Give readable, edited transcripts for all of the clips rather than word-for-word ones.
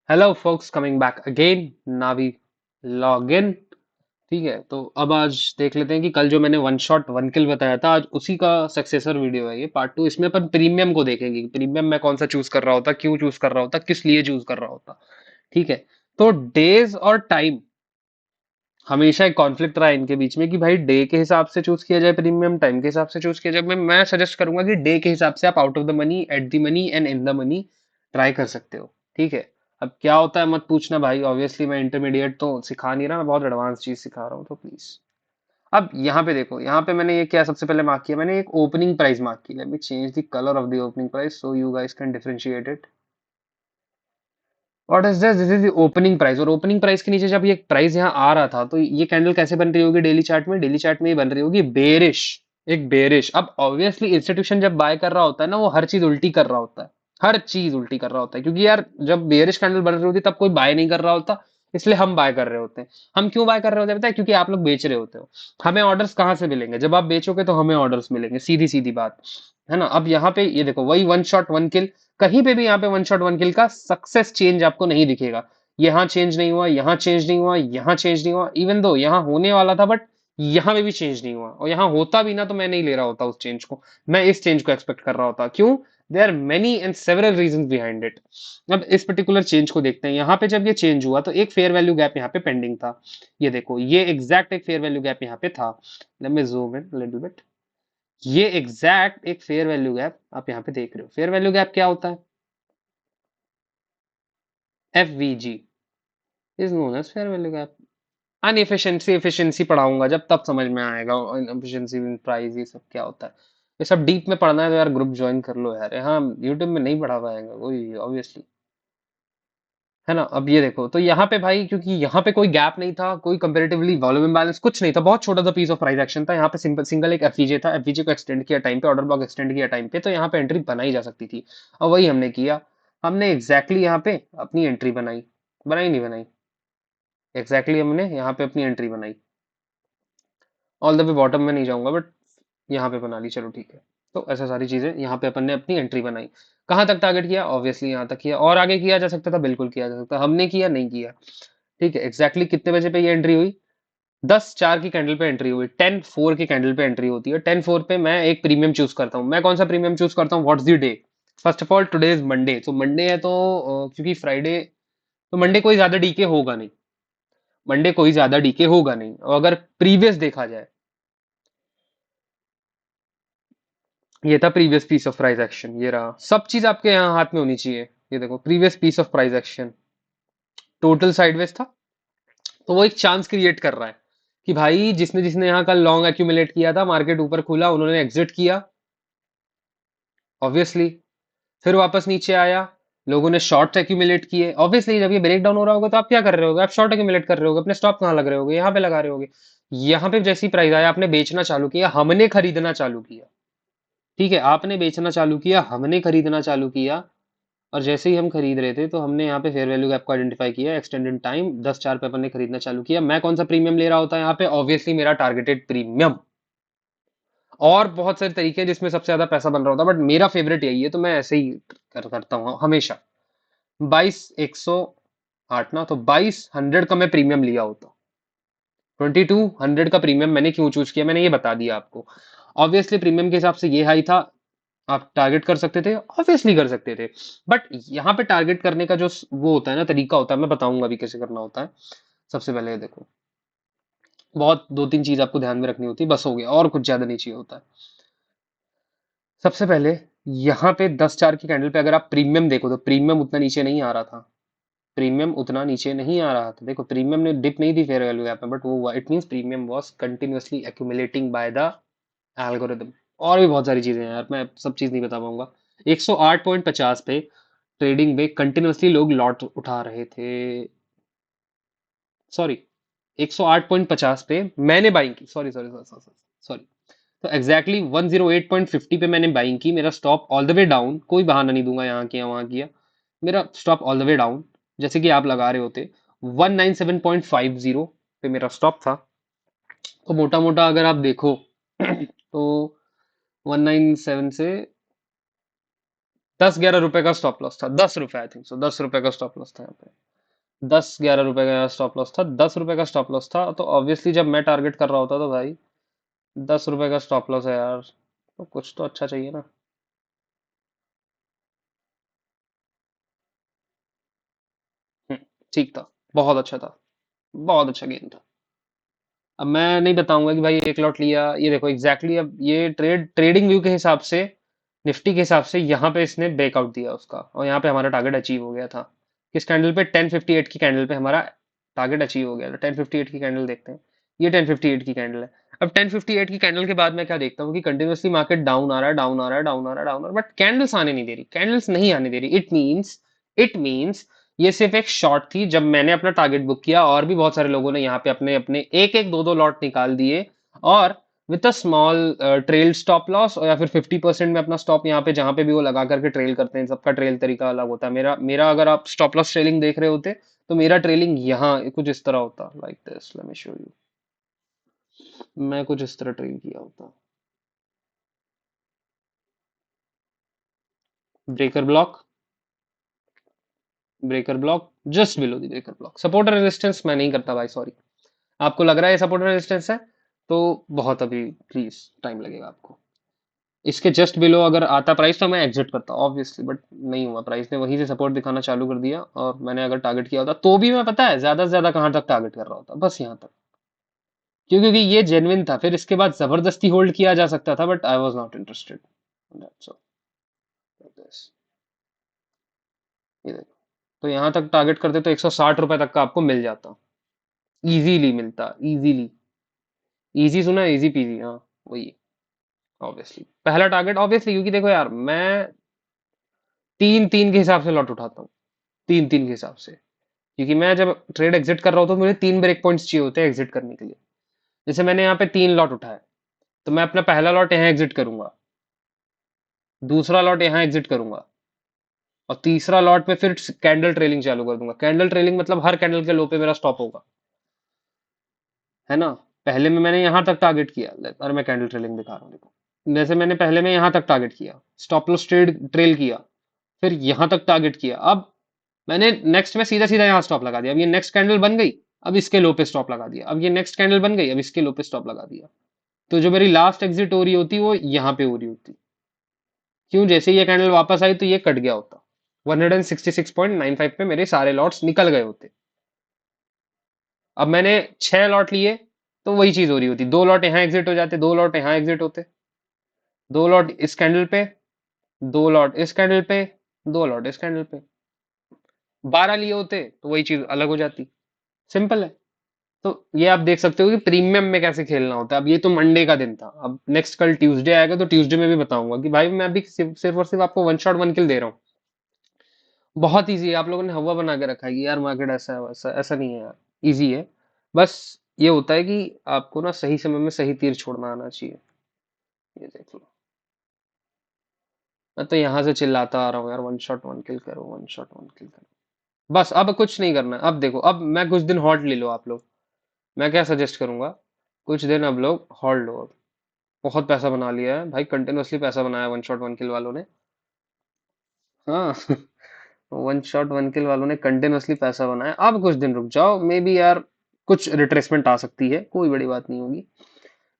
Hello focus, coming back again. Navi log in. ठीक है, तो अब आज देख लेते हैं कि कल जो मैंने वन शॉट वन किल बताया था, आज उसी का सक्सेसर वीडियो है ये पार्ट टू। इसमें अपन प्रीमियम को देखेंगे कि प्रीमियम मैं कौन सा चूज कर रहा होता, क्यों चूज कर रहा होता, किस लिए चूज कर रहा होता। ठीक है, तो डेज और टाइम हमेशा एक कॉन्फ्लिक्ट रहा है इनके बीच में कि भाई डे के हिसाब से चूज किया जाए प्रीमियम, टाइम के हिसाब से चूज किया जाए। मैं सजेस्ट करूंगा कि डे के हिसाब से आप out of the money, at the money and in the money try कर सकते हो। ठीक है, अब क्या होता है मत पूछना भाई, ऑब्वियसली मैं इंटरमीडिएट तो सिखा नहीं रहा, मैं बहुत एडवांस चीज सिखा रहा हूँ, तो प्लीज। अब यहाँ पे देखो, यहाँ पे मैंने ये क्या सबसे पहले मार्क किया, मैंने एक ओपनिंग प्राइस मार्क की। Let me change the colour of the opening price so you guys can differentiate it. What is this? This is the opening price. और ओपनिंग प्राइस के नीचे जब ये प्राइस यहाँ आ रहा था, तो ये कैंडल कैसे बन रही होगी डेली चार्ट में? डेली चार्ट में ये बन रही होगी बेरिश, एक बेरिश। अब ऑब्वियसली इंस्टीट्यूशन जब बाय कर रहा होता है ना, वो हर चीज उल्टी कर रहा होता है, हर चीज उल्टी कर रहा होता है, क्योंकि यार जब बेरिश कैंडल बन रही होती है तब कोई बाय नहीं कर रहा होता, इसलिए हम बाय कर रहे होते हैं। हम क्यों बाय कर रहे होते हैं पता है? क्योंकि आप लोग बेच रहे होते हो। हमें ऑर्डर्स कहाँ से मिलेंगे? जब आप बेचोगे तो हमें ऑर्डर्स मिलेंगे, सीधी सीधी बात है ना। अब यहाँ पे ये देखो, वही वन शॉट वन किल, कहीं पे भी यहाँ पे वन शॉट वन किल का सक्सेस चेंज आपको नहीं दिखेगा। यहाँ चेंज नहीं हुआ, यहाँ चेंज नहीं हुआ, यहाँ चेंज नहीं हुआ, इवन दो यहाँ होने वाला था, बट यहाँ पे भी चेंज नहीं हुआ। और यहाँ होता भी ना तो मैं नहीं ले रहा होता उस चेंज को, मैं इस चेंज को एक्सपेक्ट कर रहा होता। क्यों? There are many and several reason behind it. अब इस पर्टिकुलर चेंज को देखते हैं। यहाँ पे जब ये चेंज हुआ तो एक फेयर वैल्यू गैप यहाँ पे पेंडिंग था। ये देखो, ये एग्जैक्ट एक फेयर वैल्यू गैप यहाँ पे था। Let me zoom in little bit. ये एग्जैक्ट एक फेयर वैल्यू गैप आप यहाँ पे देख रहे हो। फेयर वैल्यू गैप क्या होता है? F V G is known as fair value gap. Inefficiency efficiency पढ़ाऊंगा जब, तब समझ में आएगा एफिशिएंसी इन प्राइस ये सब क्या होता है। ये सब डीप में पढ़ना है तो यार ग्रुप ज्वाइन कर लो यार। हाँ, यूट्यूब में नहीं पढ़ा पाएगा कोई ऑब्वियसली, है ना। अब ये देखो, तो यहाँ पे भाई क्योंकि यहाँ पे कोई गैप नहीं था, कोई कंपेरेटिवली वॉल्यूम इम्बैलेंस कुछ नहीं था, बहुत छोटा सा पीस ऑफ प्राइस एक्शन था। यहाँ पे सिंपल सिंगल एक एफवीजे था, एफवीजे को एक्सटेंड किया टाइम पे, ऑर्डर ब्लॉक एक्सटेंड किया टाइम पे, तो यहाँ पे एंट्री बनाई जा सकती थी। और वही हमने किया। हमने एग्जैक्टली यहाँ पे अपनी एंट्री बनाई, बनाई नहीं बनाई, एग्जैक्टली हमने यहाँ पे अपनी एंट्री बनाई। ऑल द वे बॉटम में नहीं जाऊंगा, बट यहाँ पे बना ली, चलो ठीक है। तो ऐसा सारी चीजें यहाँ पे अपन ने अपनी एंट्री बनाई। कहाँ तक टारगेट किया? ऑब्वियसली यहाँ तक किया, और आगे किया जा सकता था, बिल्कुल किया जा सकता, हमने किया नहीं किया। ठीक है, एग्जैक्टली कितने बजे पे ये एंट्री हुई? 10:04 की कैंडल पे एंट्री हुई। 10:04 की कैंडल पे एंट्री होती है। 10:04 पे मैं एक प्रीमियम चूज करता हूँ। मैं कौन सा प्रीमियम चूज करता हूँ? What's the day? First of all today is Monday, तो मंडे है तो क्योंकि फ्राइडे, तो मंडे कोई ज्यादा डीके होगा नहीं, मंडे कोई ज्यादा डीके होगा नहीं। और अगर प्रीवियस देखा जाए, ये था previous piece of price action, ये रहा। सब चीज आपके यहाँ हाथ में होनी चाहिए। ये देखो, previous piece of price action total sideways था, तो वो एक चांस क्रिएट कर रहा है कि भाई जिसने जिसने यहाँ कल लॉन्ग एक्यूमुलेट किया था, मार्केट ऊपर खुला, उन्होंने एग्जिट किया ऑब्वियसली। फिर वापस नीचे आया, लोगों ने शॉर्ट एक्यूमुलेट किए ऑब्वियसली। जब ये ब्रेक डाउन हो रहा होगा तो आप क्या कर रहे होगे? आप शॉर्ट एक्यूमुलेट कर रहे होगे, अपने स्टॉप कहाँ लग रहे होगे? यहाँ पे लगा रहे होगे। यहाँ पे जैसी प्राइस आया आपने बेचना चालू किया, हमने खरीदना चालू किया। ठीक है, आपने बेचना चालू किया, हमने खरीदना चालू किया। और जैसे ही हम खरीद रहे थे तो हमने यहाँ पे फेयर वैल्यू गैप को आइडेंटिफाई किया, एक्सटेंडेड टाइम 10:04 पे अपन ने खरीदना चालू किया। मैं कौन सा प्रीमियम ले रहा होता है यहाँ पे? ऑब्वियसली मेरा टारगेटेड प्रीमियम। और बहुत सारे तरीके हैं जिसमें सबसे ज्यादा पैसा बन रहा होता है, बट मेरा फेवरेट यही है, तो मैं ऐसे ही करता हूँ हमेशा। 22,108 ना, तो 2200 का मैं प्रीमियम लिया होता। 2200 का प्रीमियम मैंने क्यों चूज किया, मैंने ये बता दिया आपको। ऑब्वियसली प्रीमियम के हिसाब से ये हाई था, आप टारगेट कर सकते थे, ऑब्वियसली कर सकते थे। बट यहाँ पे टारगेट करने का जो वो होता है ना, तरीका होता है, मैं बताऊंगा अभी कैसे करना होता है। सबसे पहले ये देखो, बहुत दो तीन चीज आपको ध्यान में रखनी होती है, बस हो गया, और कुछ ज्यादा नहीं चाहिए होता है। सबसे पहले यहाँ पे 10:04 की कैंडल पे अगर आप प्रीमियम देखो तो प्रीमियम उतना नीचे नहीं आ रहा था। प्रीमियम उतना नीचे नहीं आ रहा था, देखो प्रीमियम ने डिप नहीं दी फेयर वैल्यू गैप में, बट वो हुआ, it means premium was continuously accumulating by the algorithm. और भी बहुत सारी चीजें हैं यार, मैं सब चीज नहीं बता पाऊंगा। 108.50 पे ट्रेडिंग में कंटिन्यूअसली लोग लॉट उठा रहे थे, सॉरी 108.50 पे मैंने बाइंग की, सॉरी सॉरी सॉरी सॉरी। तो एग्जैक्टली 108.50 पे मैंने बाइंग की, मेरा stop all the way down, कोई बहाना नहीं दूंगा यहाँ किया वहां किया, मेरा stop all the way down, जैसे कि आप लगा रहे होते। 197.50 पे मेरा स्टॉप था। तो मोटा मोटा अगर आप देखो तो 197 से 10-11 रुपए का स्टॉप लॉस था, 10 रुपए आई थिंक सो, 10 रुपए का स्टॉप लॉस था यहाँ पे। 10-11 रुपए का स्टॉप लॉस था, 10 रुपए का स्टॉप लॉस था, तो ऑब्वियसली जब मैं टारगेट कर रहा होता तो भाई 10 रुपए का स्टॉप लॉस है यार, तो कुछ तो अच्छा चाहिए ना। हम्म, ठीक था, बहुत अच्छा था, बहुत अच्छा गेम था। अब मैं नहीं बताऊंगा कि भाई एक लॉट लिया, ये देखो एग्जैक्टली exactly, अब ये ट्रेडिंग व्यू के हिसाब से, निफ्टी के हिसाब से यहाँ पे इसने ब्रेकआउट दिया उसका, और यहाँ पे हमारा टारगेट अचीव हो गया था। किस कैंडल पे? 1058 की कैंडल पे हमारा टारगेट अचीव हो गया था। 1058 की कैंडल देखते हैं, ये 1058 की कैंडल है। अब 1058 की कैंडल के बाद मैं क्या देखता हूँ कि कंटिन्यूअसली मार्केट डाउन आ रहा है, डाउन आ रहा है, डाउन आ रहा है, डाउन आ रहा है, बट कैंडल्स आने नहीं दे रही, कैंडल्स नहीं आने दे रही। इट मीन्स ये सिर्फ एक शॉर्ट थी। जब मैंने अपना टारगेट बुक किया, और भी बहुत सारे लोगों ने यहाँ पे अपने अपने एक एक दो दो लॉट निकाल दिए, और with a small trail stop loss, और या फिर 50% में अपना स्टॉप यहाँ पे जहां पे भी वो लगा करके ट्रेल करते हैं, सबका ट्रेल तरीका अलग होता है। मेरा मेरा अगर आप स्टॉप लॉस ट्रेलिंग देख रहे होते तो मेरा ट्रेलिंग यहाँ कुछ इस तरह होता, like this, let me show you. मैं कुछ इस तरह ट्रेल किया होता। Breaker block, breaker block, just below the breaker block, support और रेजिस्टेंस मैं नहीं करता भाई, सॉरी। आपको लग रहा है सपोर्ट और रेजिस्टेंस है, तो बहुत अभी प्लीज टाइम लगेगा आपको। इसके जस्ट बिलो अगर आता प्राइस तो मैं एग्जिट करता ऑब्वियसली, बट नहीं हुआ, प्राइस ने वहीं से सपोर्ट दिखाना चालू कर दिया, और मैंने अगर टारगेट किया होता तो भी मैं, पता है ज्यादा से ज्यादा कहां तक टारगेट कर रहा होता, बस यहाँ तक। क्यों? क्योंकि ये जेन्युइन था, फिर इसके बाद जबरदस्ती होल्ड किया जा सकता था, but I was not interested. ये देखो, तो यहाँ तक टारगेट करते तो 160 रुपए तक का आपको मिल जाता, इजीली मिलता, इजीली। इजी सुना, इजी पीजी, हाँ वही। ऑब्वियसली पहला टारगेट, ऑब्वियसली, क्योंकि देखो यार, मैं तीन तीन के हिसाब से लॉट उठाता हूँ, तीन तीन के हिसाब से। क्योंकि मैं जब ट्रेड एग्जिट कर रहा हूँ तो मुझे 3 ब्रेक पॉइंट्स चाहिए होते हैं एग्जिट करने के लिए। जैसे मैंने यहाँ पे 3 लॉट उठाए, तो मैं अपना पहला लॉट यहाँ एग्जिट करूंगा, दूसरा लॉट यहाँ एग्जिट करूंगा, और तीसरा लॉट में फिर कैंडल ट्रेलिंग चालू कर दूंगा। कैंडल ट्रेलिंग मतलब हर कैंडल के लो पे मेरा स्टॉप होगा, है ना। पहले में मैंने यहाँ तक टारगेट किया, और मैं कैंडल ट्रेलिंग दिखा रहा हूँ, देखो। जैसे मैंने पहले में यहाँ तक टारगेट किया, स्टॉप लॉस ट्रेल किया, फिर यहाँ तक टारगेट किया। अब मैंने नेक्स्ट में सीधा सीधा यहाँ स्टॉप लगा दिया। अब ये नेक्स्ट कैंडल बन गई, अब इसके लो पे स्टॉप लगा दिया। अब ये नेक्स्ट कैंडल बन गई, अब इसके लो पे स्टॉप लगा दिया। तो जो मेरी लास्ट एग्जिट हो रही होती वो यहाँ पे हो रही होती। क्यों? जैसे ये कैंडल वापस आई तो ये कट गया होता, 166.95 पे मेरे सारे लॉट्स निकल गए होते। अब मैंने 6 लॉट लिए, तो वही चीज हो रही होती, 2 लॉट यहाँ एग्जिट हो जाते, 2 लॉट यहाँ एग्जिट होते, 2 लॉट इस कैंडल पे, 2 लॉट इस कैंडल पे, 2 लॉट इस कैंडल पे। 12 लिए होते तो वही चीज अलग हो जाती। सिंपल है। तो ये आप देख सकते हो कि प्रीमियम में कैसे खेलना होता है। अब ये तो मंडे का दिन था, अब नेक्स्ट कल ट्यूसडे आएगा, तो ट्यूसडे में भी बताऊंगा कि भाई मैं अभी सिर्फ और सिर्फ आपको वन शॉट वन किल दे रहा हूँ। बहुत इजी है, आप लोगों ने हवा बना के रखा है कि यार मार्केट ऐसा है वैसा, ऐसा नहीं है यार, इजी है। बस ये होता है कि आपको ना सही समय में सही तीर छोड़ना आना चाहिए। ये देख लो, मैं तो यहाँ से चिल्लाता आ रहा हूँ यार, वन शॉट वन किल करो, वन शॉट वन किल करो। बस अब कुछ नहीं करना है। अब देखो, अब मैं कुछ दिन हॉल्ट ले लो आप लोग। मैं क्या सजेस्ट करूंगा, कुछ दिन अब लोग हॉल्ट लो। अब बहुत पैसा बना लिया है भाई, कंटिन्यूअसली पैसा बनाया वन शॉट वन किल वालों ने। हाँ वन शॉट वन किल वालों ने कंटिन्यूअसली पैसा बनाया। अब कुछ दिन रुक जाओ, मे बी यार कुछ रिट्रेसमेंट आ सकती है, कोई बड़ी बात नहीं होगी।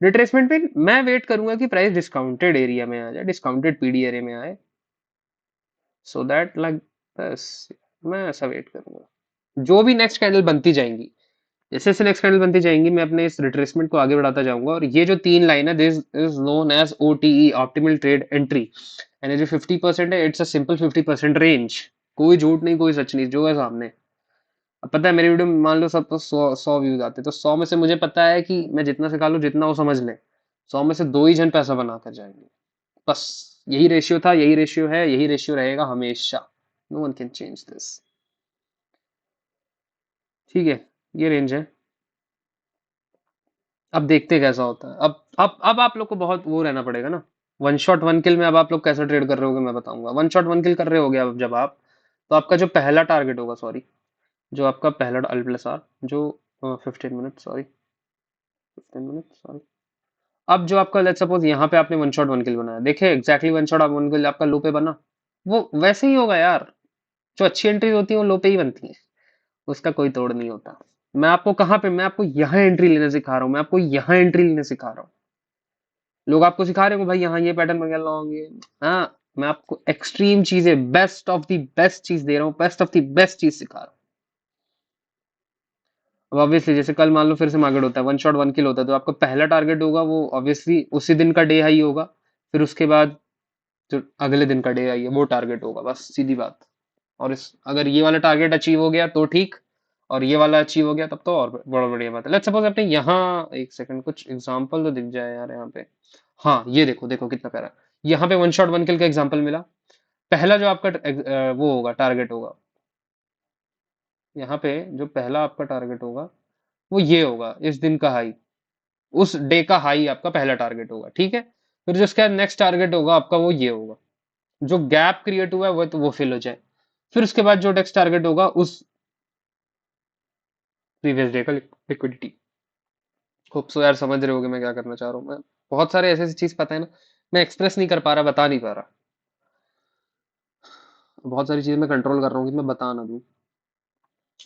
रिट्रेसमेंट पे मैं वेट करूंगा कि प्राइस डिस्काउंटेड एरिया में आ जाए, डिस्काउंटेड पीडी एरिया में आए, सो दैट लाइक, बस मैं ऐसा वेट करूंगा। जो भी नेक्स्ट कैंडल बनती जाएंगी, जैसे जैसे नेक्स्ट कैंडल बनती जाएंगी, मैं अपने इस रिट्रेसमेंट को आगे बढ़ाता जाऊंगा। और ये जो 3 लाइन है, this is known as OTE, optimal trade entry. And ये जो 50% है, इट्स अ सिंपल 50% रेंज। कोई झूठ नहीं, कोई सच नहीं, जो है सामने। अब पता है मेरी वीडियो में मान लो सब तो 100 व्यूज आते, तो 100 में से मुझे पता है कि मैं जितना सिखा लूं, जितना वो समझ ले, 100 में से 2 ही जन पैसा बना कर जाएंगे। बस यही रेशियो था, यही रेशियो है, यही रेशियो रहेगा हमेशा। No one can change this. ठीक है, ये रेंज है। अब देखते हैं कैसा होता है। अब आप लोग को बहुत वो रहना पड़ेगा ना। वन शॉट वन किल में अब आप लोग कैसे ट्रेड कर रहे होगे मैं बताऊंगा। वन शॉट वन किल कर रहे होगे अब जब आप, तो आपका जो पहला टारगेट होगा, सॉरी, जो आपका पहला अल+R, जो 15 मिनट, सॉरी, 15 मिनट, सॉरी। अब जो आपका लेट्स सपोज यहाँ पे आपने वन शॉट वन किल बनाया, देखिए एग्जैक्टली वन शॉट वन किल आपका लो पे बना। वो वैसे ही होगा यार। जो अच्छी एंट्रीज होती है वो लो पे ही बनती है, उसका कोई तोड़ नहीं होता। मैं आपको कहाँ पे, मैं आपको यहाँ एंट्री लेने सिखा रहा हूँ, मैं आपको यहाँ एंट्री लेने सिखा रहा हूँ। लोग आपको सिखा रहे हो भाई यहाँ ये पैटर्न वगैरह लगाओगे। हाँ, मैं आपको एक्सट्रीम चीजें, बेस्ट ऑफ द बेस्ट चीज दे रहा हूँ, बेस्ट ऑफ द बेस्ट चीज सिखा रहा हूँ। अब ऑब्वियसली जैसे कल मान लो फिर से मार्केट होता है, वन शॉट वन किल होता है, तो आपका पहला टारगेट होगा वो ऑब्वियसली उसी दिन का डे हाई होगा। फिर उसके बाद जो अगले दिन का डे हाई है वो टारगेट होगा, बस सीधी बात। और इस अगर ये वाला टारगेट अचीव हो गया तो ठीक, और ये वाला अचीव हो गया तब तो और बड़ा बढ़िया बात है। लेट्स सपोज अपने यहाँ एक सेकंड कुछ एग्जांपल तो दिख जाए यार यहाँ पे। हाँ ये देखो, देखो कितना प्यारा। यहाँ पे वन शॉट वन किल का एग्जांपल मिला। पहला जो आपका वो होगा टारगेट होगा, यहाँ पे जो पहला आपका टारगेट होगा वो ये होगा, इस दिन का हाई, उस डे का हाई आपका पहला टारगेट होगा, ठीक है। फिर जो उसका नेक्स्ट टारगेट होगा आपका वो ये होगा, जो गैप क्रिएट हुआ है वो तो वो फिल हो जाए। फिर उसके बाद जो नेक्स्ट टारगेट होगा उस प्रीवियस डे का लिक्विडिटी। होप सो यार समझ रहे होगे मैं क्या करना चाह रहा हूँ। मैं बहुत सारे ऐसे ऐसी चीज पता है ना, मैं एक्सप्रेस नहीं कर पा रहा, बता नहीं पा रहा। बहुत सारी चीजें मैं कंट्रोल कर रहा हूँ कि मैं बता ना दूं।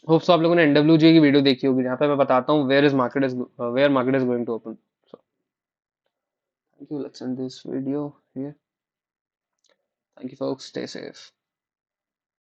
होप सो आप लोगों ने एनडब्ल्यूजी की वीडियो देखी होगी जहाँ पे मैं बताता हूँ where market is going to open. So thank you, let's end this video here. Thank you folks, stay safe.